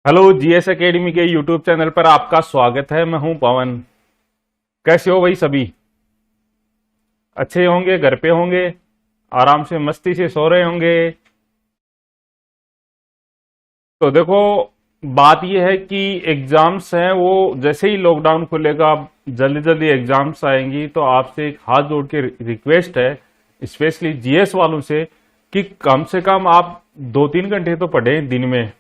Hello GS academy के YouTube channel पर आपका स्वागत है। मैं हूं पवन। कैसे हो भाई सभी? अच्छे होंगे, घर पे होंगे, आराम से मस्ती से सो रहे होंगे। तो देखो, बात यह है कि एग्जाम्स हैं वो जैसे ही लॉकडाउन खुलेगा जल्दी जल्दी एग्जाम्स आएंगी। तो आपसे एक हाथ जोड़ के रिक्वेस्ट है, स्पेशली जीएस वालों से, कि कम से कम आप 2-3 घंटे तो पढ़ें दिन में।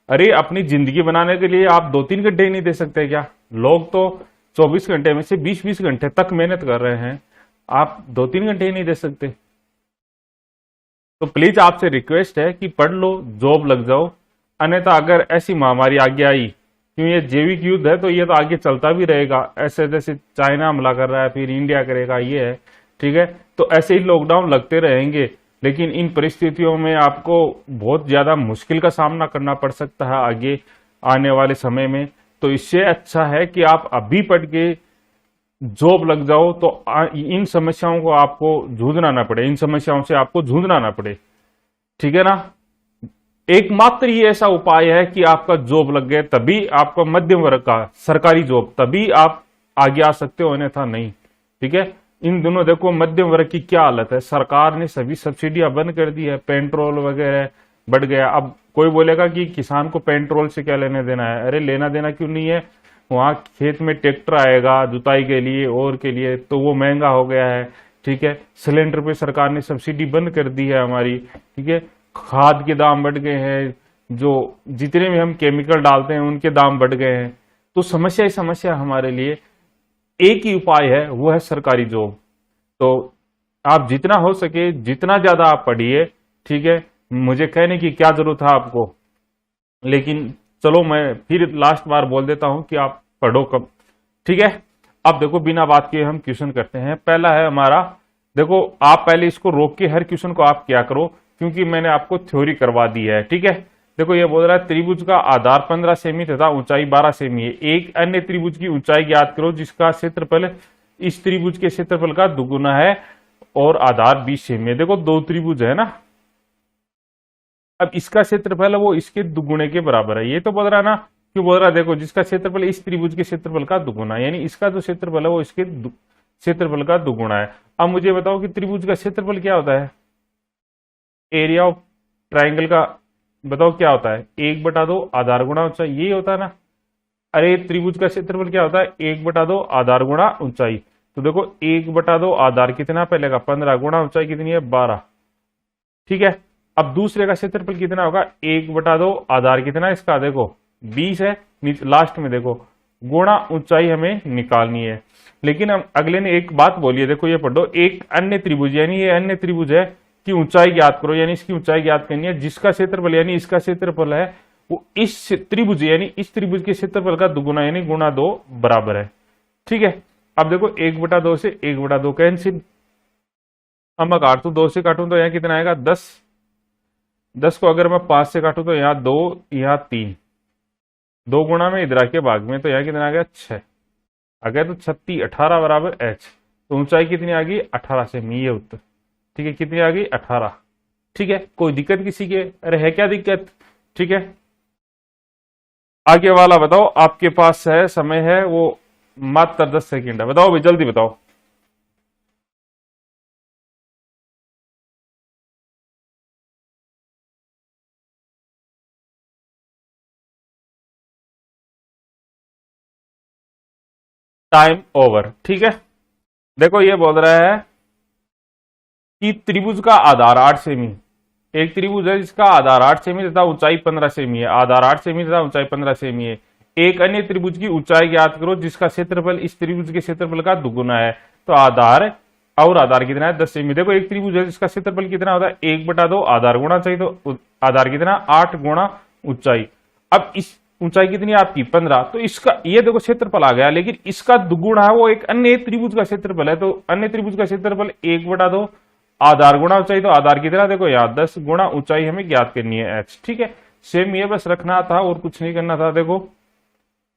अरे अपनी जिंदगी बनाने के लिए आप 2-3 घंटे ही नहीं दे सकते क्या? लोग तो 24 घंटे में से 20-20 घंटे तक मेहनत कर रहे हैं, आप 2-3 घंटे ही नहीं दे सकते। तो प्लीज आपसे रिक्वेस्ट है कि पढ़ लो, जॉब लग जाओ। अन्यथा अगर ऐसी महामारी आगे आई, क्यों ये जैविक युद्ध है तो ये तो आगे चलता भी रहेगा। ऐसे जैसे चाइना हमला कर रहा है, फिर इंडिया करेगा, ये है ठीक है। तो ऐसे ही लॉकडाउन लगते रहेंगे, लेकिन इन परिस्थितियों में आपको बहुत ज्यादा मुश्किल का सामना करना पड़ सकता है आगे आने वाले समय में। तो इससे अच्छा है कि आप अभी पढ़ के जॉब लग जाओ, तो इन समस्याओं को आपको जूझना ना पड़े, इन समस्याओं से आपको जूझना ना पड़े, ठीक है ना। एकमात्र ये ऐसा उपाय है कि आपका जॉब लग गया, तभी आपका मध्यम वर्ग का सरकारी जॉब, तभी आप आगे आ सकते हो, अन्यथा नहीं, ठीक है। इन दिनों देखो मध्यम वर्ग की क्या हालत है। सरकार ने सभी सब्सिडियां बंद कर दी है, पेट्रोल वगैरह बढ़ गया। अब कोई बोलेगा कि किसान को पेट्रोल से क्या लेने देना है? अरे लेना देना क्यों नहीं है, वहां खेत में ट्रैक्टर आएगा जुताई के लिए और के लिए, तो वो महंगा हो गया है, ठीक है। सिलेंडर पे सरकार ने सब्सिडी बंद कर दी है हमारी, ठीक है। खाद के दाम बढ़ गए हैं, जो जितने भी हम केमिकल डालते हैं उनके दाम बढ़ गए हैं। तो समस्या ही समस्या हमारे लिए। एक ही उपाय है, वो है सरकारी जॉब। तो आप जितना हो सके जितना ज्यादा आप पढ़िए, ठीक है। मुझे कहने की क्या जरूरत है आपको, लेकिन चलो मैं फिर लास्ट बार बोल देता हूं कि आप पढ़ो कब, ठीक है। अब देखो बिना बात के हम क्वेश्चन करते हैं। पहला है हमारा, देखो आप पहले इसको रोक के हर क्वेश्चन को आप क्या करो, क्योंकि मैंने आपको थ्योरी करवा दी है, ठीक है। देखो ये बोल रहा है त्रिभुज का आधार 15 सेमी तथा ऊंचाई 12 सेमी है। एक अन्य त्रिभुज की ऊंचाई ज्ञात करो जिसका क्षेत्रफल इस त्रिभुज के क्षेत्रफल का दुगुना है और आधार 20 सेमी है। देखो दो त्रिभुज है ना, अब इसका क्षेत्रफल है वो इसके दुगुने के बराबर है। ये तो बोल रहा है ना, क्यों बोल रहा है? देखो जिसका क्षेत्रफल इस त्रिभुज के क्षेत्रफल का दुगुना है, यानी इसका जो क्षेत्रफल है वो इसके क्षेत्रफल का दुगुना है। अब मुझे बताओ कि त्रिभुज का क्षेत्रफल क्या होता है? एरिया ऑफ ट्राइंगल का बताओ क्या होता है? 1/2 आधार गुणा ऊंचाई, यही होता है ना। अरे त्रिभुज का क्षेत्रफल क्या होता है? 1/2 आधार गुणा ऊंचाई। तो देखो 1/2 आधार कितना पहले का 15 गुणा ऊंचाई कितनी है 12, ठीक है। अब दूसरे का क्षेत्रफल कितना होगा? 1/2 आधार कितना इसका देखो 20 है, लास्ट में देखो गुणा ऊंचाई हमें निकालनी है। लेकिन हम अगले ने एक बात बोली है, देखो ये पढ़ो, एक अन्य त्रिभुज, यानी ये अन्य त्रिभुज है कि ऊंचाई ज्ञात करो, यानी इसकी ऊंचाई ज्ञात करनी है जिसका क्षेत्रफल यानी इसका क्षेत्रफल है वो इस त्रिभुज यानी इस त्रिभुज के क्षेत्रफल का दुगुना यानी गुणा 2 बराबर है, ठीक है। अब देखो 1/2 से 1/2 कैंसिल, अब मैं काटू 2 से काटूं तो यहाँ कितना आएगा 10, 10 को अगर मैं 5 से काटूं तो यहाँ 2 यहाँ 3, 2 गुणा में इधर के भाग में, तो यहाँ कितना आ गया 6 आ गया। तो 36 18 बराबर h। तो ऊंचाई कितनी आ गई 18 सेमी, ये उत्तर, ठीक है। कितनी आ गई 18, ठीक है। कोई दिक्कत किसी के? अरे है क्या दिक्कत, ठीक है। आगे वाला बताओ, आपके पास है समय है वो मात्र 10 सेकंड है, बताओ भाई जल्दी बताओ। टाइम ओवर, ठीक है। देखो ये बोल रहा है कि त्रिभुज का आधार 8 सेमी, एक त्रिभुज है जिसका आधार 8 सेमी तथा ऊंचाई 15 सेमी है, आधार 8 सेमी तथा ऊंचाई 15 सेमी है। एक अन्य त्रिभुज की ऊंचाई ज्ञात करो जिसका क्षेत्रफल इस त्रिभुज के क्षेत्रफल का दुगुना है। तो आधार और आधार कितना है 10 सेमी। देखो एक त्रिभुज है जिसका क्षेत्रफल कितना होता है 1/2 आधार गुणा चाहिए, तो आधार कितना 8 गुणा ऊंचाई। अब इस ऊंचाई कितनी है आपकी 15, तो इसका ये देखो क्षेत्रफल आ गया, लेकिन इसका दुगुना है वो एक अन्य त्रिभुज का क्षेत्रफल है। तो अन्य त्रिभुज का क्षेत्रफल 1/2 आधार गुणा ऊंचाई, तो आधार कितना देखो यहाँ 10 गुणा ऊंचाई हमें ज्ञात करनी है h, ठीक है। सेम ये बस रखना था और कुछ नहीं करना था। देखो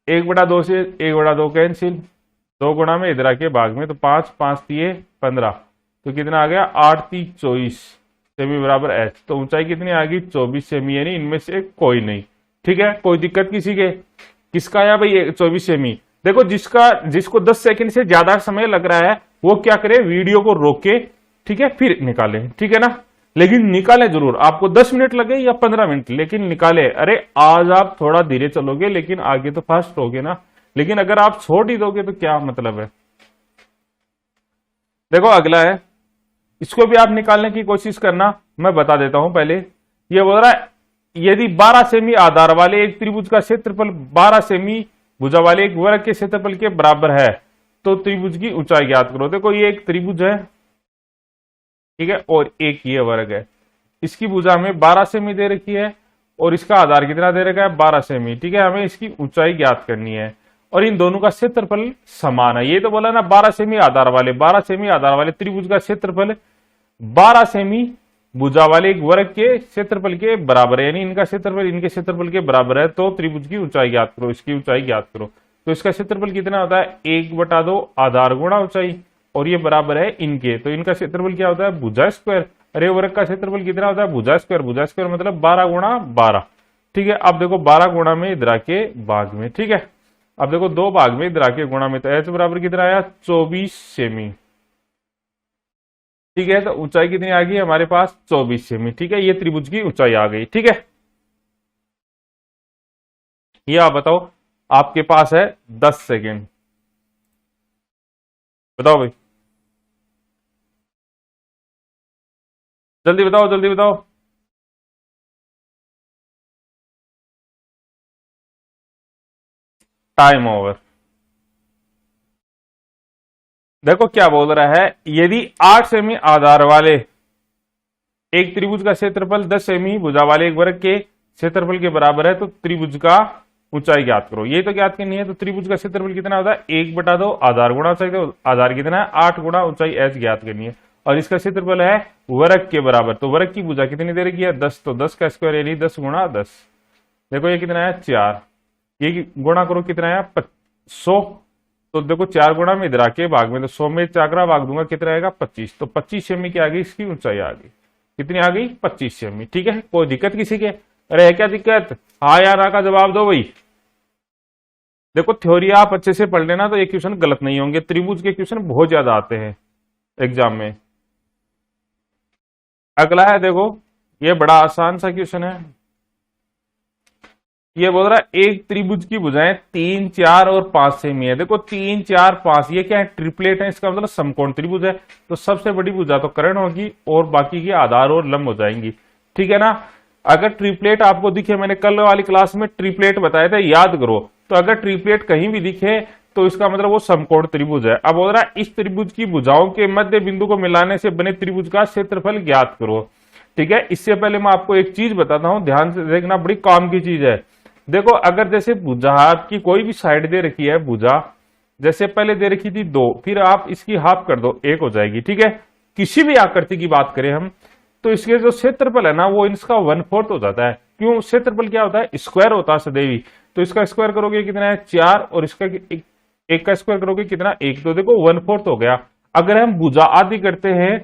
1/2 से 1/2 कैंसिल, 2 गुणा में इधर के भाग में, तो 5 5 3 15, तो कितना आ गया 8 3 24 सेमी बराबर h। तो ऊंचाई कितनी आ गई 24 सेमी, यानी इनमें से कोई नहीं, ठीक है, कोई दिक्कत किसी के? किसका आया भाई 24 सेमी? देखो जिसको 10 सेकंड से ज्यादा समय लग रहा है वो क्या करे, वीडियो को रोक के, ठीक है, फिर निकाले, ठीक है ना। लेकिन निकाले जरूर, आपको 10 मिनट लगे या 15 मिनट, लेकिन निकाले। अरे आज आप थोड़ा धीरे चलोगे लेकिन आगे तो फास्ट होगे ना। लेकिन अगर आप छोड़ ही दोगे तो क्या मतलब है। देखो अगला है, इसको भी आप निकालने की कोशिश करना, मैं बता देता हूं पहले। ये बोल रहा है यदि 12 सेमी आधार वाले एक त्रिभुज का क्षेत्रफल 12 सेमी भुजा वाले एक वर्ग के क्षेत्रफल के बराबर है तो त्रिभुज की ऊंचाई ज्ञात करो। देखो ये एक त्रिभुज है, ठीक है, और एक ये वर्ग है। इसकी भुजा हमें 12 सेमी दे रखी है और इसका आधार कितना दे रखा है, 12 सेमी, ठीक है। हमें इसकी ऊंचाई ज्ञात करनी है और इन दोनों का क्षेत्रफल समान है। ये तो बोला ना 12 सेमी आधार वाले त्रिभुज का क्षेत्रफल 12 सेमी भुजा वाले एक वर्ग के क्षेत्रफल के बराबर है, यानी इनका क्षेत्रफल इनके क्षेत्रफल के बराबर है, तो त्रिभुज की ऊंचाई ज्ञात करो, इसकी ऊंचाई ज्ञात करो। तो इसका क्षेत्रफल कितना होता है, 1/2 आधार गुणा ऊंचाई, और ये बराबर है इनके, तो इनका क्षेत्रफल क्या होता है, भुजा स्क्वायर। अरे वर्ग का क्षेत्रफल कितना होता है, भुजा स्क्वायर मतलब 12 गुणा 12, ठीक है। अब देखो 12 गुणा में इधर के भाग में, ठीक है। अब देखो 2 भाग में इधर के गुणा में, तो एच बराबर कितना आया, 24 सेमी, ठीक है। तो ऊंचाई कितनी आ गई हमारे पास, 24 सेमी, ठीक है। ये त्रिभुज की ऊंचाई आ गई, ठीक है। ये आप बताओ, आपके पास है 10 सेकेंड, बताओ भाई, जल्दी बताओ जल्दी बताओ। Time over. देखो क्या बोल रहा है, यदि 8 सेमी आधार वाले एक त्रिभुज का क्षेत्रफल 10 सेमी भुजा वाले एक वर्ग के क्षेत्रफल के बराबर है तो त्रिभुज का ऊंचाई ज्ञात करो। ये तो ज्ञात करनी है, तो त्रिभुज का क्षेत्रफल कितना होता है, 1/2 आधार गुणा ऊंचाई, तो आधार कितना है 8 गुणा ऊंचाई एच ज्ञात करनी है, और इसका क्षेत्रफल है वर्ग के बराबर, तो वर्ग की भुजा कितनी दे रखी है 10, तो 10 का स्क्वायर यानी 10 गुणा 10। देखो ये कितना है 4, ये गुणा करो कितना है 100, तो देखो 4 गुणा में इधर आके भाग में, तो 100 में 4 का भाग दूंगा कितना आएगा 25, तो 25 सेमी की आ गई इसकी ऊंचाई आ गई, कितनी आ गई 25 सेमी, ठीक है। कोई दिक्कत किसी के? अरे है क्या दिक्कत, हाँ या ना का जवाब दो भाई। देखो थ्योरी आप अच्छे से पढ़ लेना तो ये क्वेश्चन गलत नहीं होंगे, त्रिभुज के क्वेश्चन बहुत ज्यादा आते हैं एग्जाम में। अगला है देखो, ये बड़ा आसान सा क्वेश्चन है। ये बोल रहा है एक त्रिभुज की भुजाएं 3, 4 और 5 सेमी है। देखो 3, 4, 5 ये क्या है, ट्रिपलेट है, इसका मतलब समकोण त्रिभुज है, तो सबसे बड़ी भुजा तो कर्ण होगी और बाकी की आधार और लंब हो जाएंगी, ठीक है ना। अगर ट्रिपलेट आपको दिखे, मैंने कल वाली क्लास में ट्रिपलेट बताया था, याद करो, तो अगर ट्रिपलेट कहीं भी दिखे तो इसका मतलब वो समकोण त्रिभुज है। अब बोल रहा है इस त्रिभुज की भुजाओं के मध्य बिंदु को मिलाने से बने त्रिभुज का क्षेत्रफल ज्ञात करो, ठीक है। इससे पहले मैं आपको एक चीज बताता हूं, ध्यान से देखना, बड़ी काम की चीज है। देखो अगर जैसे भुजा की कोई भी साइड दे रखी है, भुजा जैसे पहले दे रखी थी 2, फिर आप इसकी हाफ कर दो 1 हो जाएगी, ठीक है। किसी भी आकृति की बात करें हम, तो इसके जो क्षेत्रफल है ना वो इसका 1/4 हो जाता है। क्यों, क्षेत्रफल क्या होता है, स्क्वायर होता है सदैवी, तो इसका स्क्वायर करोगे कितना है 4, और इसका एक का स्क्वायर करोगे कितना 1, तो देखो 1/4 हो गया। अगर हम भुजा आदि करते हैं,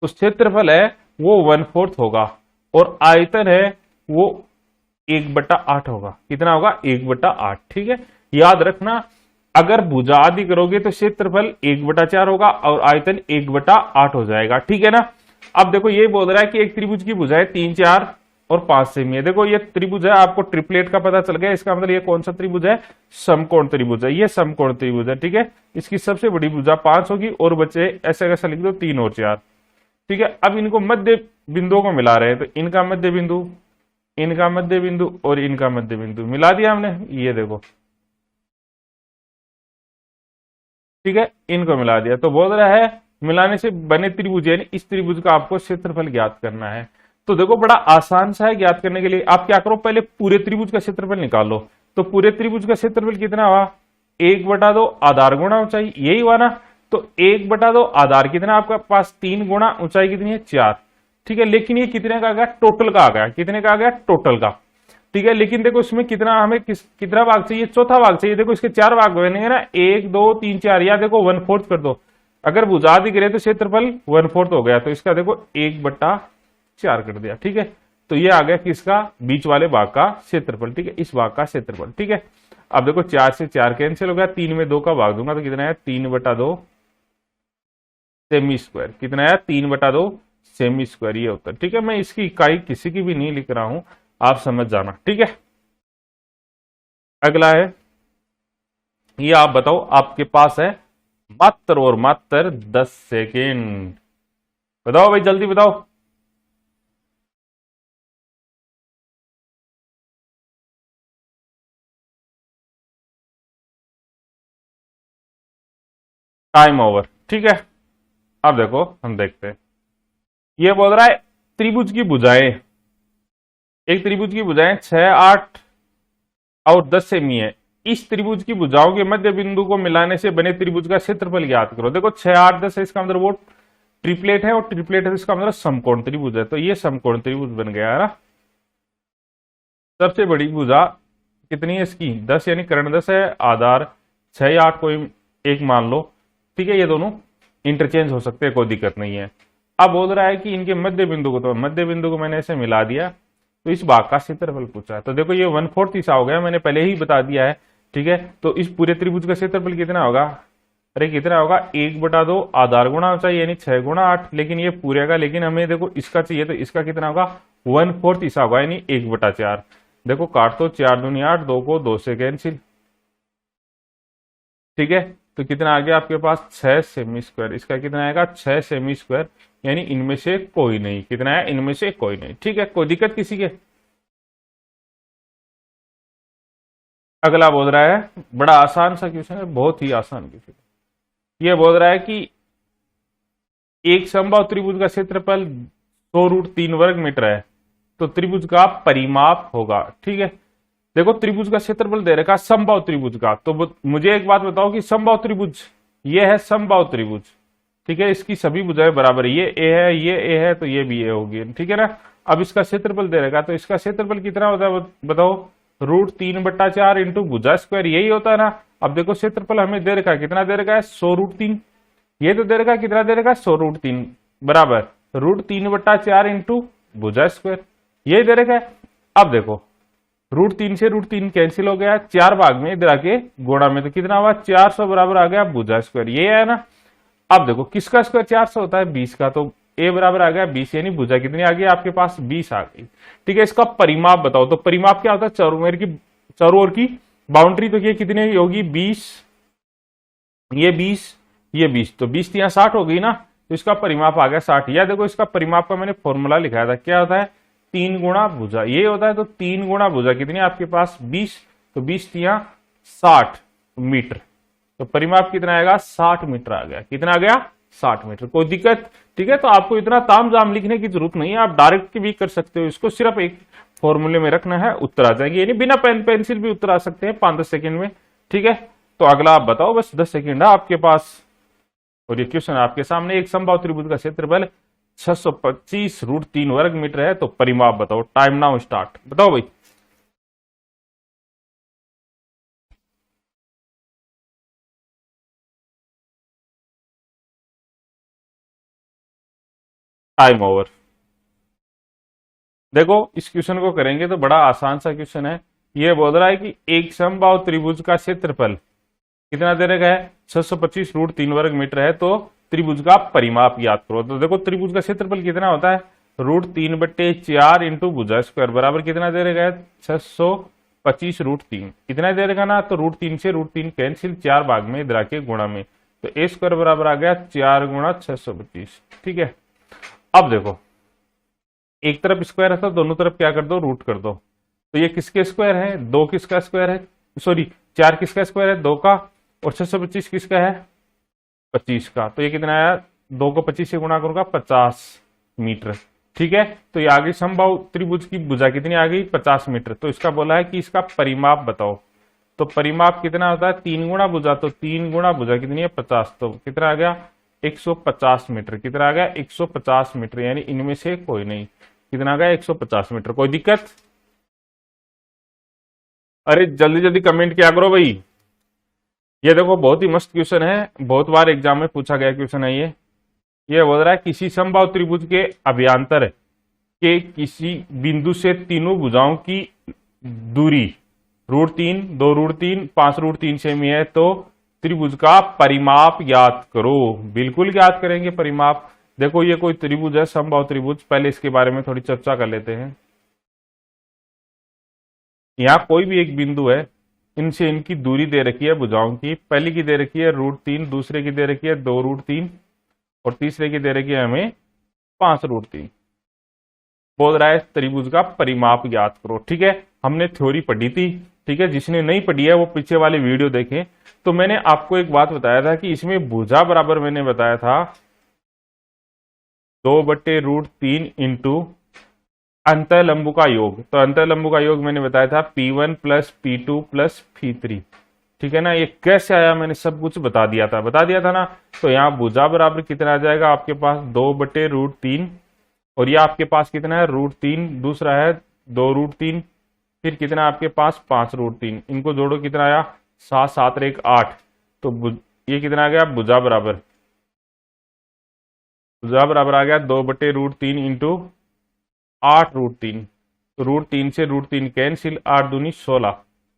तो क्षेत्रफल है वो 1/4 होगा और आयतन है वो 1/8 होगा। कितना होगा 1/8, ठीक है। याद रखना, अगर भुजा आदि करोगे तो क्षेत्रफल 1/4 होगा और आयतन 1/8 हो जाएगा, ठीक है ना। अब देखो ये बोल रहा है कि एक त्रिभुज की भुजाएं 3, 4 और 5 सेमी है। देखो ये त्रिभुज है, आपको ट्रिपलेट का पता चल गया, इसका मतलब ये कौन सा त्रिभुज है, समकोण त्रिभुज है, ये समकोण त्रिभुज है, ठीक है। इसकी सबसे बड़ी भुजा 5 होगी और बचे ऐसा कैसा लिख दो 3 और 4, ठीक है। अब इनको मध्य बिंदुओं को मिला रहे हैं, तो इनका मध्य बिंदु, इनका मध्य बिंदु और इनका मध्य बिंदु मिला दिया हमने, ये देखो, ठीक है, इनको मिला दिया। तो बोल रहा है मिलाने से बने त्रिभुज, यानी इस त्रिभुज का आपको क्षेत्रफल ज्ञात करना है। तो देखो बड़ा आसान सा है ज्ञात करने के लिए। आप क्या करो, पहले पूरे त्रिभुज का क्षेत्रफल निकालो। तो पूरे त्रिभुज का क्षेत्रफल कितना हुआ, 1/2 आधार गुणा ऊंचाई, यही हुआ ना। तो 1/2 आधार कितना आपका पास 3 गुणा ऊंचाई कितनी है 4, ठीक है। लेकिन ये कितने का आ गया, टोटल का आ गया, कितने का आ गया, टोटल का, ठीक है। लेकिन देखो इसमें कितना हमें कितना भाग चाहिए, चौथा भाग चाहिए। देखो इसके 4 भाग बनेंगे ना, 1, 2, 3, 4, या देखो 1/4 कर दो। अगर भुजा दिख रहे तो क्षेत्रफल 1/4 हो गया, तो इसका देखो 1/4 4 कर दिया। ठीक है, तो ये आ गया किसका, बीच वाले भाग का क्षेत्रफल। ठीक है, इस भाग का क्षेत्रफल। ठीक है, अब देखो 4 से 4 कैंसिल हो गया, 3 में 2 का भाग दूंगा तो कितना है 3/2 सेमी स्क्वायर। कितना है 3/2 सेमी स्क्वायर, ये होता है। ठीक है, मैं इसकी इकाई किसी की भी नहीं लिख रहा हूं, आप समझ जाना। ठीक है, अगला है, ये आप बताओ, आपके पास है मात्र और मात्र 10 सेकेंड। बताओ भाई, जल्दी बताओ। Time over. ठीक है, अब देखो हम देखते हैं, ये बोल रहा है त्रिभुज की भुजाएं, एक त्रिभुज की भुजाएं 6, 8 और 10 सेमी है। इस त्रिभुज की भुजाओं के मध्य बिंदु को मिलाने से बने त्रिभुज का क्षेत्रफल ज्ञात करो। देखो 6, 8, 10 है, इसका मतलब वो ट्रिपलेट है, और ट्रिपलेट है तो इसका मतलब समकोण त्रिभुज है, तो ये समकोण त्रिभुज बन गया है ना। सबसे बड़ी भुजा कितनी है इसकी, 10, यानी कर्ण 10 है, आधार 6 या 8 कोई एक मान लो। ठीक है, ये दोनों इंटरचेंज हो सकते हैं, कोई दिक्कत नहीं है। अब बोल रहा है कि इनके मध्य बिंदु को, तो मध्य बिंदु को मैंने ऐसे मिला दिया, तो इस भाग का क्षेत्रफल पूछा है। तो देखो ये 1/4 हिस्सा हो गया, मैंने पहले ही बता दिया है। ठीक है, तो इस पूरे त्रिभुज का क्षेत्रफल कितना होगा, अरे कितना होगा 1/2 आधार गुणा चाहिए, यानी 6 गुणा 8, लेकिन ये पूरे का, लेकिन हमें देखो इसका चाहिए, तो इसका कितना होगा 1/4 हिस्सा होगा, यानी 1/4। देखो काट तो 4 दूनी 8, 2 को 2 से कैंसिल। ठीक है, तो कितना आ गया आपके पास 6 सेमी स्क्वायर, इसका कितना आएगा 6 सेमी स्क्वायर, यानी इनमें से कोई नहीं। कितना है, इनमें से कोई नहीं। ठीक है, कोई दिक्कत किसी के। अगला बोल रहा है, बड़ा आसान सा क्वेश्चन है, बहुत ही आसान क्वेश्चन। ये बोल रहा है कि एक समबाहु त्रिभुज का क्षेत्रफल 100√3 वर्ग मीटर है, तो त्रिभुज का परिमाप होगा। ठीक है, देखो त्रिभुज का क्षेत्रफल दे रखा समबाहु त्रिभुज का, तो मुझे एक बात बताओ कि समबाहु त्रिभुज ये है समबाहु त्रिभुज। ठीक है, इसकी सभी भुजाएं बराबर है, ये ए है, ये ए है, तो ये भी ए होगी। ठीक है ना, अब इसका क्षेत्रफल दे रखा, तो इसका क्षेत्रफल कितना होता है बताओ, √3/4 इंटू भुजा स्क्वायर, यही होता है ना। अब देखो क्षेत्रफल हमें दे रखा है, कितना दे रखा है 100√3, ये तो दे रखा है, कितना दे रखा है 100√3 बराबर √3/4 इंटू भुजा स्क्वायर, यही दे रखा है। अब देखो √3 से √3 कैंसिल हो गया, 4 भाग में इधर आके गुणा में, तो कितना हुआ 400 बराबर आ गया भुजा स्क्वायर, ये है ना। अब देखो किसका स्क्वायर 400 होता है, 20 का, तो ए बराबर आ गया 20, यानी भुजा कितनी आ गई आपके पास 20 आ गई। ठीक है, इसका परिमाप बताओ, तो परिमाप क्या होता है, चारों ओर की बाउंड्री, तो ये कितनी होगी 20, ये 20, ये 20, तो 20 यहाँ 60 हो गई ना, तो इसका परिमाप आ गया 60। या देखो इसका परिमाप का मैंने फॉर्मूला लिखाया था, क्या होता है 3 गुणा भुजा, ये होता है, तो 3 गुणा भुजा कितनी आपके पास 20, तो 20 यहाँ 60 मीटर, तो परिमाप कितना आएगा 60 मीटर आ गया। कितना आ गया 60 मीटर, कोई दिक्कत। ठीक है, तो आपको इतना तामझाम लिखने की जरूरत नहीं है, आप डायरेक्ट भी कर सकते हो, इसको सिर्फ एक फॉर्मूले में रखना है, उत्तर आ जाएंगे, यानी बिना पेन पेंसिल भी उत्तर आ सकते हैं 5-10 सेकंड में। ठीक है, तो अगला आप बताओ, बस 10 सेकंड है आपके पास, और ये क्वेश्चन आपके सामने, एक समबाहु त्रिभुज का क्षेत्रफल 625√3 वर्ग मीटर है, तो परिमाप बताओ। टाइम नाउ स्टार्ट, बताओ भाई। Time over. देखो इस क्वेश्चन को करेंगे तो बड़ा आसान सा क्वेश्चन है। ये बोल रहा है कि एक समबाहु त्रिभुज का क्षेत्रफल कितना दे रखा है 625√3 वर्ग मीटर है, तो त्रिभुज का परिमाप याद करो। तो देखो त्रिभुज का क्षेत्रफल कितना होता है √3/4 इंटू भुजा स्क्वायर बराबर कितना दे रखा है 625√3, कितना दे रखा ना, तो √3 से √3 कैंसिल, 4 भाग में इधर आके गुणा में, तो ए स्क्वायर बराबर आ गया 4 गुणा 625। ठीक है, अब देखो एक तरफ स्क्वायर है तो दोनों तरफ क्या कर दो रूट कर दो, तो ये किसके स्क्वायर है 2 किसका स्क्वायर है, सॉरी 4 किसका स्क्वायर है 2 का, और 625 किसका है 25 का, तो ये कितना आया 2 को 25 से गुणा करूंगा 50 मीटर। ठीक है, तो ये आ गई समबाहु त्रिभुज की भुजा कितनी आ गई 50 मीटर। तो इसका बोला है कि इसका परिमाप बताओ, तो परिमाप कितना होता है 3 गुणा भुजा, तो 3 गुणा भुजा कितनी है 50, तो कितना आ गया 150 मीटर। कितना आ गया 150 मीटर, यानी इनमें से कोई नहीं। कितना आ गया 150 मीटर, कोई दिक्कत। अरे जल्दी जल्दी कमेंट किया करो भाई। ये देखो बहुत ही मस्त क्वेश्चन है, बहुत बार एग्जाम में पूछा गया क्वेश्चन है ये बोल रहा है किसी समबाहु त्रिभुज के अभ्यंतर के किसी बिंदु से तीनों भुजाओं की दूरी √3, 2 √3, 5 √3 सेमी है, तो त्रिभुज का परिमाप ज्ञात करो। बिल्कुल ज्ञात करेंगे परिमाप। देखो ये कोई त्रिभुज है, समबाहु त्रिभुज। पहले इसके बारे में थोड़ी चर्चा कर लेते हैं। यहाँ कोई भी एक बिंदु है, इनसे इनकी दूरी दे रखी है भुजाओं की। पहली की दे रखी है √3, दूसरे की दे रखी है 2 √3 और तीसरे की दे रखी है हमें 5 √3। बोल रहा है त्रिभुज का परिमाप ज्ञात करो। ठीक है, हमने थ्योरी पढ़ी थी। ठीक है, जिसने नहीं पढ़ी है वो पीछे वाले वीडियो देखें। तो मैंने आपको एक बात बताया था कि इसमें भुजा बराबर मैंने बताया था 2/√3 इंटू अंतःलंबों का योग। तो अंतःलंबों का योग मैंने बताया था P1 + P2 + P3। ठीक है ना, ये कैसे आया मैंने सब कुछ बता दिया था ना। तो यहाँ भुजा बराबर कितना आ जाएगा आपके पास 2/√3 और ये आपके पास कितना है √3, दूसरा है 2 √3, फिर कितना आपके पास 5 √3। इनको जोड़ो कितना आया 7 7 1 8। तो ये कितना आ गया भुजा बराबर आ गया 2/√3 इंटू 8 √3। तो √3 से √3 कैंसिल, 8 दूनी 16,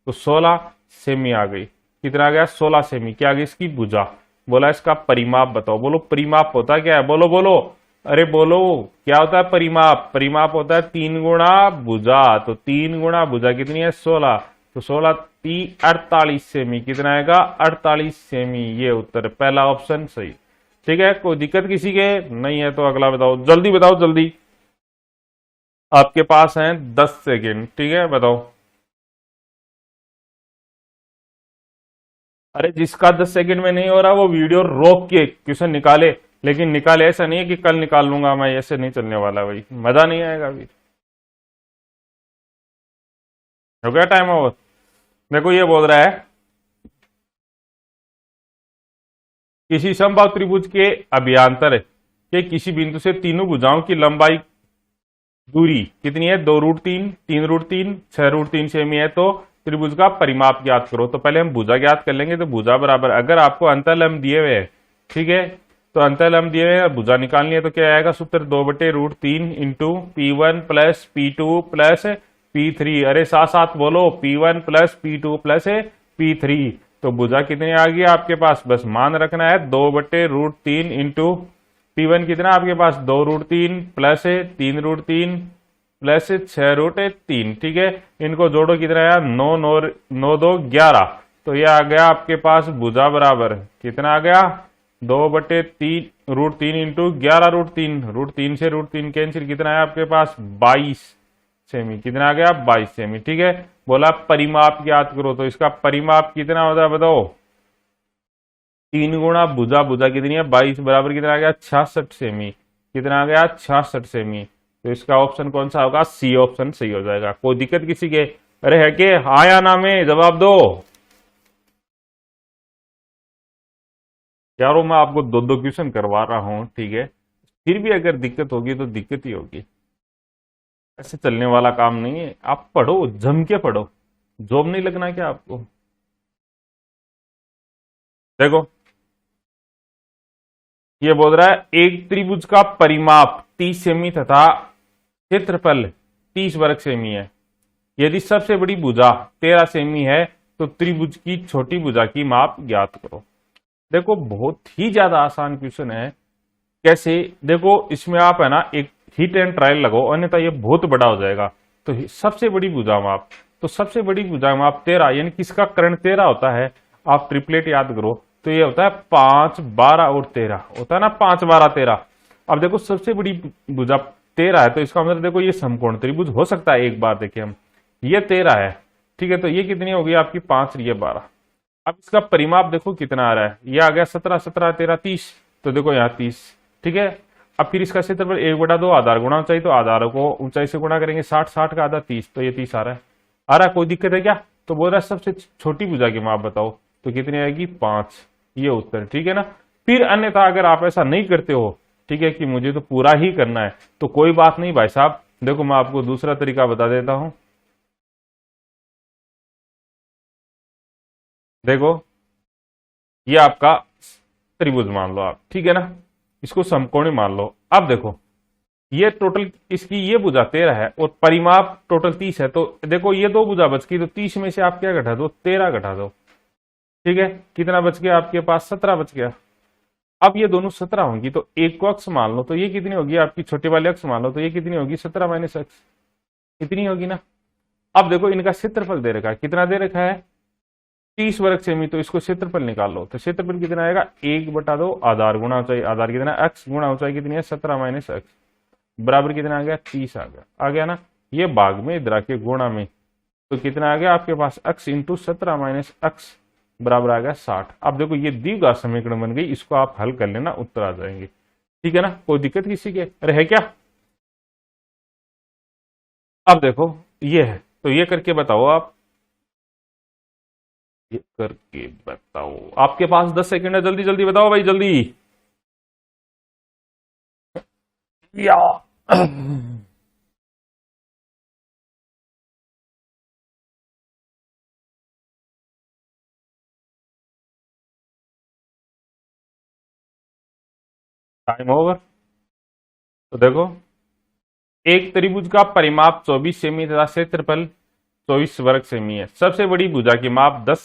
तो 16 सेमी आ गई। कितना आ गया 16 सेमी। क्या आ गई इसकी भुजा। बोला इसका परिमाप बताओ। बोलो परिमाप होता क्या है, बोलो बोलो, अरे बोलो क्या होता है परिमाप। परिमाप होता है 3 गुणा भुजा। तो 3 गुणा भुजा कितनी है 16, तो 16 3 48 सेमी। कितना आएगा 48 सेमी। ये उत्तर पहला ऑप्शन सही। ठीक है, कोई दिक्कत किसी के नहीं है तो अगला बताओ, जल्दी बताओ जल्दी। आपके पास है 10 सेकेंड। ठीक है बताओ। अरे जिसका 10 सेकंड में नहीं हो रहा वो वीडियो रोक के क्वेश्चन निकाले, लेकिन निकाले ऐसा नहीं है कि कल निकाल लूंगा मैं, ऐसे नहीं चलने वाला भाई, मजा नहीं आएगा अभी। हो गया टाइम ओवर। देखो ये बोल रहा है किसी समबाहु त्रिभुज के अभियांतर के किसी बिंदु से तीनों भुजाओं की लंबाई दूरी कितनी है 2 √3, 3 √3, 6 √3 सेमी है, तो त्रिभुज का परिमाप ज्ञात करो। तो पहले हम भुजा ज्ञात कर लेंगे। तो भुजा बराबर, अगर आपको अंतःलंब दिए हुए हैं, ठीक है, तो अंतःलंब दिए हुए भुजा निकालनी है तो क्या आएगा सूत्र 2/√3 इंटू P1 + P2 + P3। अरे साथ साथ बोलो P1 + P2 + P3। तो भुजा कितनी आ गई आपके पास, बस मान रखना है 2/√3 इंटू P1 कितना आपके पास 2 √3 + 3 √3 + 6 √3। ठीक है, इनको जोड़ो कितना आया 9 9 2 11। तो ये आ गया आपके पास भुजा बराबर कितना आ गया 2/3 इंटू 11 √3। √3 से √3 कैंसिल, कितना है आपके पास 22 सेमी। कितना आ गया 22 सेमी। ठीक है, बोला परिमाप ज्ञात करो। तो इसका परिमाप कितना होता है बताओ, 3 गुणा भुजा। भुजा कितनी है 22 बराबर कितना आ गया 66 सेमी। कितना आ गया 66 सेमी। तो इसका ऑप्शन कौन सा होगा, सी ऑप्शन सही हो जाएगा। कोई दिक्कत किसी के, अरे है के हाँ या ना में जवाब दो यारो। मैं आपको 2 2 क्वेश्चन करवा रहा हूं, ठीक है, फिर भी अगर दिक्कत होगी तो दिक्कत ही होगी। ऐसे चलने वाला काम नहीं है। आप पढ़ो, जम के पढ़ो। जॉब नहीं लगना क्या आपको। देखो ये बोल रहा है एक त्रिभुज का परिमाप 30 सेमी तथा क्षेत्रफल 30 वर्ग सेमी है। यदि सबसे बड़ी भुजा 13 सेमी है तो त्रिभुज की छोटी भुजा की माप ज्ञात करो। देखो बहुत ही ज्यादा आसान क्वेश्चन है। कैसे, देखो इसमें आप है ना एक हिट एंड ट्रायल लगाओ, अन्यथा ये बहुत बड़ा हो जाएगा। तो सबसे बड़ी भुजा माप, तो सबसे बड़ी भुजा माप 13, यानी किसका कर्ण 13 होता है। आप ट्रिपलेट याद करो तो ये होता है 5 12 और 13 होता है ना, 5 12 13। अब देखो सबसे बड़ी भुजा 13 है तो इसका मतलब देखो ये समकोण त्रिभुज हो सकता है। एक बार देखिए हम, ये 13 है, ठीक है, तो ये कितनी होगी आपकी 5 ये 12। अब इसका परिमाप देखो कितना आ रहा है, ये आ गया 17 17 13 30। तो देखो यहाँ 30। ठीक है, अब फिर इसका क्षेत्रफल 1/2 आधार गुणा ऊंचाई, तो आधारों को ऊंचाई से गुणा करेंगे 60 60 का आधा 30। तो ये 30 आ रहा है। कोई दिक्कत है क्या। तो बोल रहा है सबसे छोटी भुजा की माप बताओ, तो कितनी आएगी 5। ये उत्तर, ठीक है ना। फिर अन्यथा अगर आप ऐसा नहीं करते हो, ठीक है, कि मुझे तो पूरा ही करना है, तो कोई बात नहीं भाई साहब। देखो मैं आपको दूसरा तरीका बता देता हूं। देखो ये आपका त्रिभुज मान लो आप, ठीक है ना, इसको समकोणी मान लो। अब देखो ये टोटल इसकी ये भुजा 13 है और परिमाप टोटल 30 है। तो देखो ये दो भुजा बच गई, तो 30 में से आप क्या घटा दो, 13 घटा दो। ठीक है, कितना बच गया आपके पास, 17 बच गया। अब ये दोनों 17 होंगी तो एक को अक्ष मान लो, तो ये कितनी होगी आपकी छोटे वाले अक्ष मान लो, तो ये कितनी होगी 17 माइनस अक्ष, इतनी होगी ना। अब देखो इनका क्षेत्रफल दे रखा है, कितना दे रखा है 30 वर्ग सेमी, तो इसको क्षेत्रफल निकाल लो। तो क्षेत्रफल कितना आएगा 1/2 आधार गुणा ऊंचाई, आधार कितना अक्ष गुणा ऊंचाई कितनी है 17 माइनस अक्ष, बराबर कितना आ गया 30 आ गया ना। ये भाग में इधर के गुणा में, तो कितना आ गया आपके पास अक्ष इंटू 17 माइनस अक्ष बराबर आ गया 60। अब देखो ये द्विघात समीकरण बन गई, इसको आप हल कर लेना, उत्तर आ जाएंगे। ठीक है ना, कोई दिक्कत किसी के अरे है क्या। अब देखो ये है, तो ये करके बताओ आप, ये करके बताओ। आपके पास 10 सेकंड है, जल्दी जल्दी बताओ भाई जल्दी या टाइम ओवर। तो देखो एक त्रिभुज का परिमाप 24 सेमी तथा क्षेत्रफल 24 वर्ग सेमी है। सबसे बड़ी भुजा की माप 10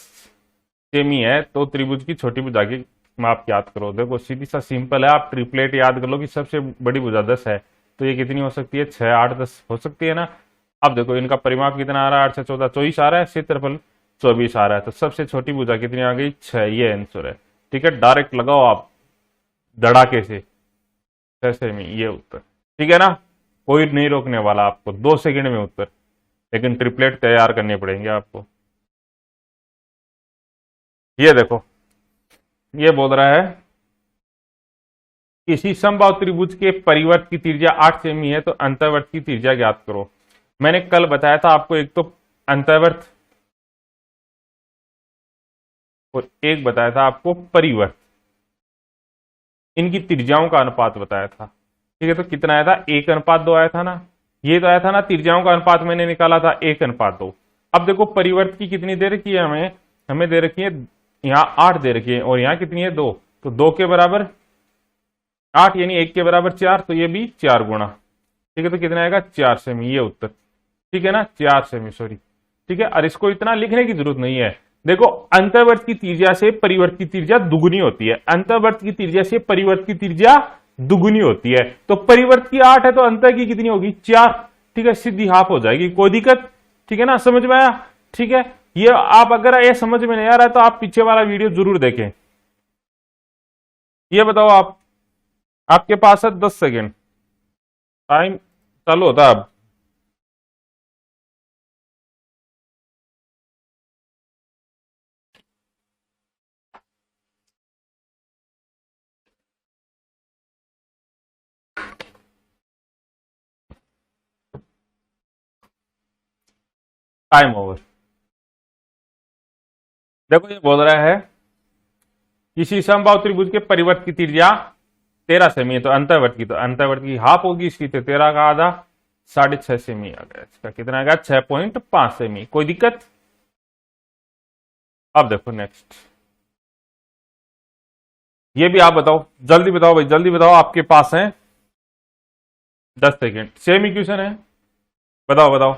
सेमी है, तो त्रिभुज की छोटी भुजा की माप याद करो। देखो सीधी सा सिंपल है, आप ट्रिपलेट याद कर लो कि सबसे बड़ी भुजा 10 है, तो ये कितनी हो सकती है 6 8 10 हो सकती है ना। अब देखो इनका परिमाप कितना आ रहा है 8 से 14 24 आ रहा है, क्षेत्रफल 24 आ रहा है, तो सबसे छोटी भुजा कितनी आ गई 6, ये आंसर है। ठीक है, डायरेक्ट लगाओ आप धड़ाके से 6 सेमी, ये उत्तर। ठीक है ना, कोई नहीं रोकने वाला आपको, 2 सेकंड में उत्तर, लेकिन ट्रिपलेट तैयार करने पड़ेंगे आपको। ये देखो ये बोल रहा है किसी समबाहु त्रिभुज के परिवर्त की त्रिज्या 8 सेमी है, तो अंतर्वर्त की त्रिज्या ज्ञात करो। मैंने कल बताया था आपको, एक तो अंतर्वर्त और एक बताया था आपको परिवर्त, इनकी त्रिज्याओं का अनुपात बताया था। ठीक है, तो कितना आया था 1:2 आया था ना, ये तो आया था ना, त्रिज्याओं का अनुपात मैंने निकाला था 1:2। अब देखो परिवर्त की कितनी दे रखी है हमें, हमें दे रखी है यहाँ 8 दे रखी है, और यहाँ कितनी है 2, तो 2 के बराबर 8 यानी 1 के बराबर 4, तो ये भी 4 गुणा। ठीक है, तो कितना आएगा 4 सेमी, ये उत्तर। ठीक है ना, 4 सेमी, सॉरी। ठीक है, और इसको इतना लिखने की जरूरत नहीं है। देखो अंतर्वर्त की त्रिज्या से परिवर्त की त्रिज्या दुगुनी होती है, अंतर्वर्त की त्रिज्या से परिवर्त की त्रिज्या दुगुनी होती है, तो परिवर्त की 8 है तो अंतर की कितनी होगी 4। ठीक है, सीधी हाफ हो जाएगी, कोई दिक्कत। ठीक है ना, समझ में आया। ठीक है, ये आप अगर ये समझ में नहीं आ रहा है तो आप पीछे वाला वीडियो जरूर देखें। ये बताओ आप, आपके पास है 10 सेकेंड, टाइम चालू होता है अब। Time over. देखो ये बोल रहा है किसी समबाहु त्रिभुज के परिवर्त की त्रिज्या 13 सेमी है, तो अंतर्वर्त की, तो अंतर्वर्त की हाफ होगी इसकी, तो 13 का आधा 6.5 सेमी आ गया, इसका कितना आ गया 6.5 सेमी। कोई दिक्कत। अब देखो नेक्स्ट, ये भी आप बताओ, जल्दी बताओ भाई जल्दी बताओ, आपके पास है 10 सेकेंड, सेम इक्वेशन है, बताओ बताओ।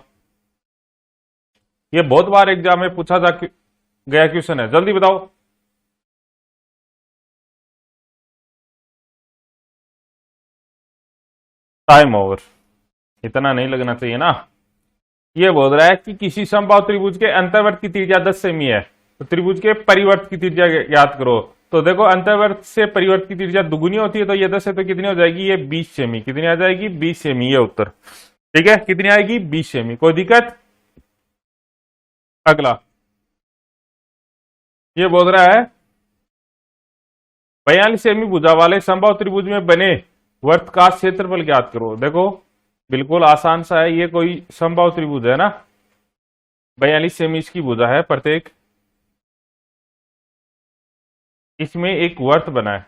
ये बहुत बार एग्जाम में पूछा जा गया क्वेश्चन है, जल्दी बताओ। टाइम ओवर, इतना नहीं लगना चाहिए ना। ये बोल रहा है कि किसी समबाहु त्रिभुज के अंतर्वर्त की त्रिज्या 10 सेमी है, तो त्रिभुज के परिवर्त की त्रिज्या याद करो। तो देखो अंतर्वर्त से परिवर्त की त्रिज्या दुगुनी होती है, तो ये 10 है तो कितनी हो जाएगी ये 20 सेमी, कितनी आ जाएगी 20 सेमी, ये उत्तर। ठीक है, कितनी आएगी 20 सेमी, कोई दिक्कत। अगला ये बोल रहा है 42 सेमी भुजा वाले समबाहु त्रिभुज में बने वर्त का क्षेत्रफल ज्ञात करो। देखो बिल्कुल आसान सा है, ये कोई समबाहु त्रिभुज है ना, 42 सेमी इसकी भुजा है प्रत्येक, इसमें एक वर्त बना है,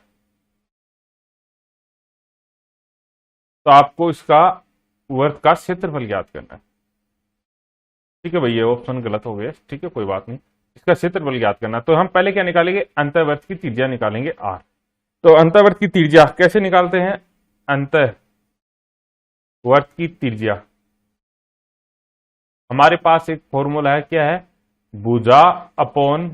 तो आपको इसका वर्त का क्षेत्रफल ज्ञात करना है। ठीक है भाई, ये ऑप्शन गलत हो गया, ठीक है कोई बात नहीं, इसका क्षेत्रफल ज्ञात करना। तो हम पहले क्या निकालेंगे, अंतर्वर्त की त्रिज्या निकालेंगे आर। तो अंतर्वर्त की त्रिज्या कैसे निकालते हैं, अंत वर्त की त्रिज्या। हमारे पास एक फॉर्मूला है, क्या है? भुजा अपॉन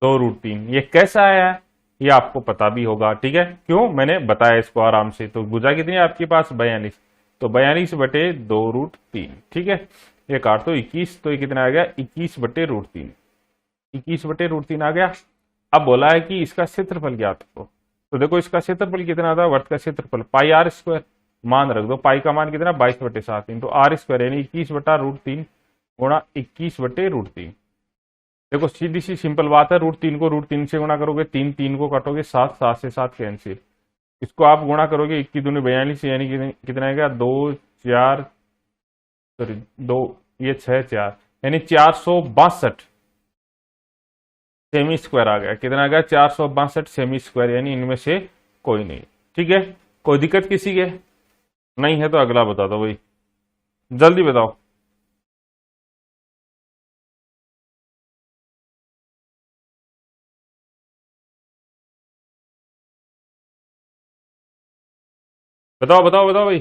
2√3। ये कैसा आया है ये आपको पता भी होगा, ठीक है? क्यों? मैंने बताया इसको आराम से। तो भुजा कितनी है आपके पास? 42। तो 42/2√3, ठीक है? ये काट तो 21, तो ये कितना आ गया? 21/√3। 21/√3 आ गया। अब बोला है कि इसका क्षेत्रफल ज्ञात करो। तो देखो इसका क्षेत्रफल कितना था? वर्त का क्षेत्रफल पाई आर स्क्वायर। मान रख दो, पाई का मान कितना? 22/7 इंटू आर स्क्वायर, यानी 21/√3 गुणा 21/√3। देखो सीधी सी सिंपल बात है, √3 को √3 से गुणा करोगे, 3 3 को काटोगे, 7 7 से 7 कैंसिल। इसको आप गुणा करोगे, 21 दूनी 42, यानी कितना आएगा? 2 4, सॉरी 2, ये 6 4, यानी 462 सेमी स्क्वायर आ गया। कितना आ गया? 462 सेमी स्क्वायर, यानी इनमें से कोई नहीं। ठीक है? कोई दिक्कत किसी के नहीं है तो अगला बता दो भाई, जल्दी बताओ। बताओ बताओ बताओ भाई।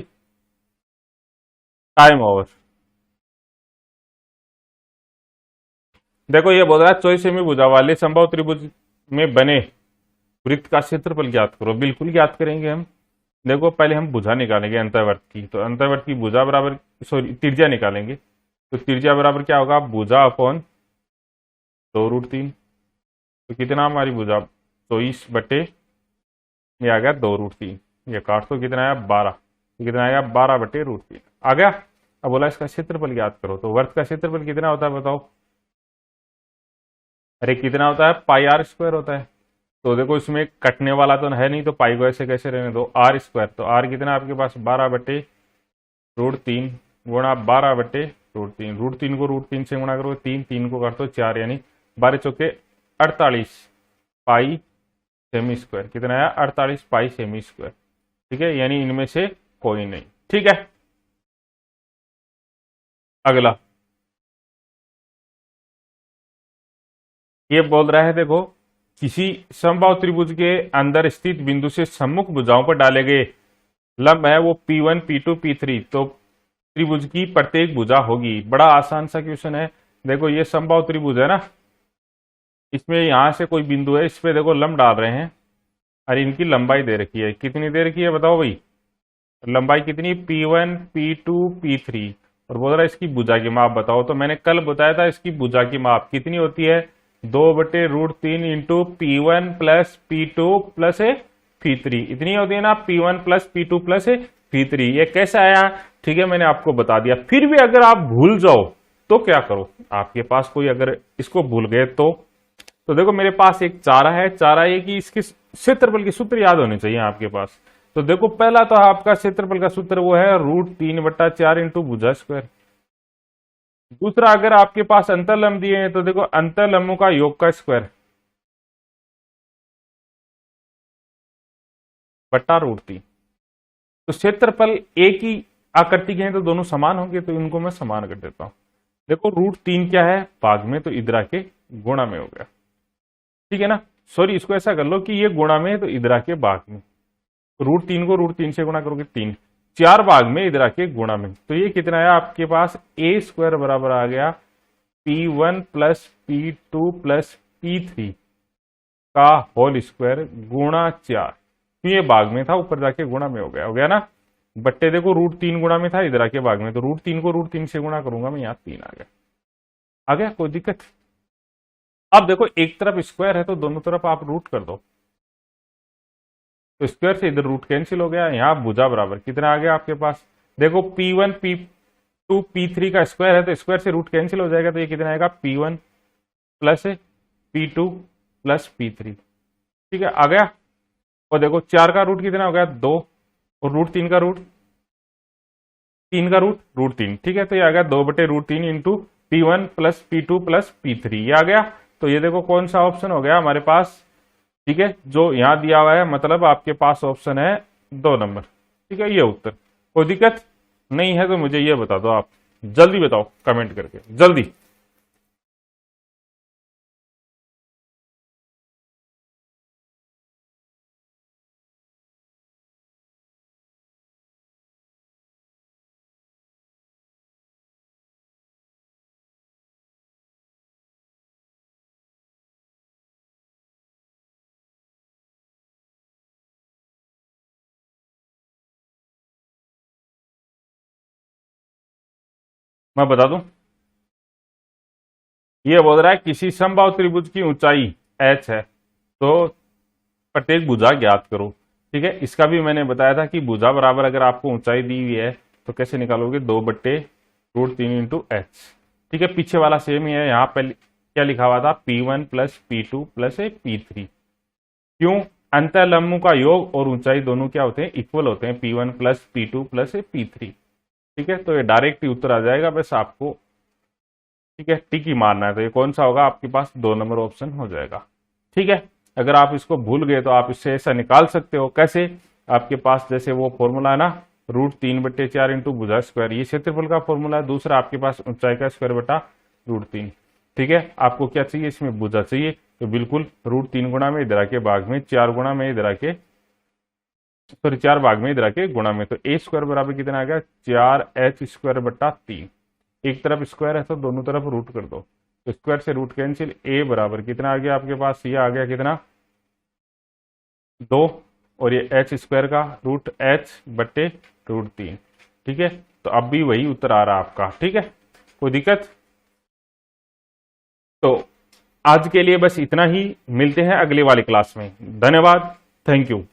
Time over. देखो ये बोल रहा है 24 सेमी भुजा वाले समबाहु त्रिभुज में बने वृत्त का क्षेत्रफल ज्ञात करो। बिल्कुल ज्ञात करेंगे हम। देखो पहले हम भुजा निकालेंगे अंतःवर्त की, तो अंतःवर्त की भुजा बराबर, सॉरी त्रिज्या निकालेंगे। तो त्रिज्या बराबर क्या होगा? भुजा अपॉन 2√3। तो कितना हमारी भुजा? 24 ये आ गया 2√3। ये काट तो कितना आया? 12। तो कितना आएगा? 12/√3 आ गया। अब बोला इसका क्षेत्रफल ज्ञात करो। तो वर्त का क्षेत्रफल कितना होता है बताओ? अरे कितना होता है? पाई आर स्क्वायर होता है। तो देखो इसमें कटने वाला तो है नहीं, तो पाई को ऐसे कैसे रहने दो? Are square. तो आर कितना आपके पास? 12/√3 गुणा 12/√3। √3 को √3 से गुणा करो, 3 3 को कर दो 4, यानी 12 चौके 48 पाई सेमी स्क्वायर। कितना आया? 48 पाई सेमी स्क्वायर। ठीक है? यानी इनमें से कोई नहीं। ठीक है? अगला ये बोल रहा है, देखो किसी समबाहु त्रिभुज के अंदर स्थित बिंदु से सम्मुख भुजाओं पर डाले गए लंब है वो P1 P2 P3। तो त्रिभुज की प्रत्येक भुजा होगी। बड़ा आसान सा क्वेश्चन है। देखो ये समबाहु त्रिभुज है ना, इसमें यहां से कोई बिंदु है, इस पे देखो लंब डाल रहे हैं और इनकी लंबाई दे रखी है। कितनी दे रखी है बताओ भाई? लंबाई कितनी? P1 P2 P3। और बोल रहा है इसकी भुजा की माप बताओ। तो मैंने कल बताया था इसकी भुजा की माप कितनी होती है? 2/√3 into P1 plus P2 plus P3। इतनी होती है ना, P1 plus P2 plus P3। ये कैसे आया? ठीक है, मैंने आपको बता दिया। फिर भी अगर आप भूल जाओ तो क्या करो? आपके पास कोई अगर इसको भूल गए तो देखो मेरे पास एक चारा है। चारा ये कि इसके क्षेत्रफल के सूत्र याद होने चाहिए आपके पास। तो देखो पहला तो आपका क्षेत्रफल का सूत्र वो है √3/4 इंटू भुजा स्क्वायर। दूसरा, अगर आपके पास अंतर्लंब दिए हैं तो देखो अंतर्लंबों का योग का स्क्वायर बट्टा √3। तो क्षेत्रफल एक ही आकृति के हैं तो दोनों समान होंगे, तो इनको मैं समान कर देता हूं। देखो √3 क्या है? भाग में, तो इधरा के गुणा में हो गया। ठीक है ना? सॉरी, इसको ऐसा कर लो कि ये गुणा में है तो इधरा के भाग में। √3 को √3 से गुणा करोगे 3, 4 भाग में इधर आके गुणा में। तो ये कितना है आपके पास? ए स्क्वायर बराबर आ गया P1 plus P2 plus P3 का होल स्क्वायर गुणा 4। तो ये भाग में था, ऊपर जाके गुणा में हो गया ना। बट्टे देखो √3 गुणा में था, इधर आके भाग में, तो √3 को √3 से गुणा करूंगा मैं, यहाँ 3 आ गया। आ गया? कोई दिक्कत? अब देखो एक तरफ स्क्वायर है तो दोनों तरफ आप रूट कर दो। तो स्क्वायर से इधर रूट कैंसिल हो गया। यहाँ भुजा बराबर कितना आ गया आपके पास? देखो P1 P2 P3 का स्क्वायर है तो स्क्वायर से रूट कैंसिल हो जाएगा। तो ये कितना आएगा? P1 plus P2 plus P3। ठीक है? आ गया। और देखो 4 का रूट कितना हो गया? 2। और √3 का रूट, 3 का रूट √3। ठीक है? तो ये आ गया 2/√3 into P1 plus P2 plus P3। ये आ गया। तो ये देखो कौन सा ऑप्शन हो गया हमारे पास? ठीक है, जो यहां दिया हुआ है, मतलब आपके पास ऑप्शन है 2 नंबर। ठीक है, ये उत्तर। कोई दिक्कत नहीं है तो मुझे ये बता दो आप, जल्दी बताओ कमेंट करके, जल्दी। मैं बता दूं, ये बोल रहा है किसी समबाहु त्रिभुज की ऊंचाई h है तो प्रत्येक भुजा ज्ञात करो। ठीक है, इसका भी मैंने बताया था कि भुजा बराबर अगर आपको ऊंचाई दी हुई है तो कैसे निकालोगे, 2/√3 इंटू एच। ठीक है, पीछे वाला सेम ही है, यहाँ पे क्या लिखा हुआ था, P1 plus P2 plus P3। क्यों, अंतःलंबों का योग और ऊंचाई दोनों क्या होते हैं, इक्वल होते हैं, P1 plus P2 plus P3। ठीक है, तो ये डायरेक्ट ही उत्तर आ जाएगा, बस आपको ठीक है टिक ही मारना है। तो ये कौन सा होगा, आपके पास 2 नंबर ऑप्शन हो जाएगा। ठीक है, अगर आप इसको भूल गए तो आप इससे ऐसा निकाल सकते हो, कैसे, आपके पास जैसे वो फॉर्मूला है ना, √3/4 इंटू भुजा स्क्वायर, ये क्षेत्रफल का फॉर्मूला है। दूसरा आपके पास ऊंचाई का स्क्वायर बटा √3। ठीक है, आपको क्या चाहिए, इसमें भुजा चाहिए, तो बिल्कुल √3 गुणा में इधर आके भाग में, 4 गुणा में इधर आके, सॉरी 4 भाग में इधर आके गुणा में, तो ए स्क्वायर बराबर कितना आ गया, 4h² बटा 3। एक तरफ स्क्वायर है तो दोनों तरफ रूट कर दो, तो स्क्वायर से रूट कैंसिल, ए बराबर कितना आ गया आपके पास, ये आ गया कितना, 2, और ये h² का √h/√3। ठीक है, तो अब भी वही उत्तर आ रहा आपका। ठीक है, कोई दिक्कत, तो आज के लिए बस इतना ही, मिलते हैं अगले वाली क्लास में। धन्यवाद, थैंक यू।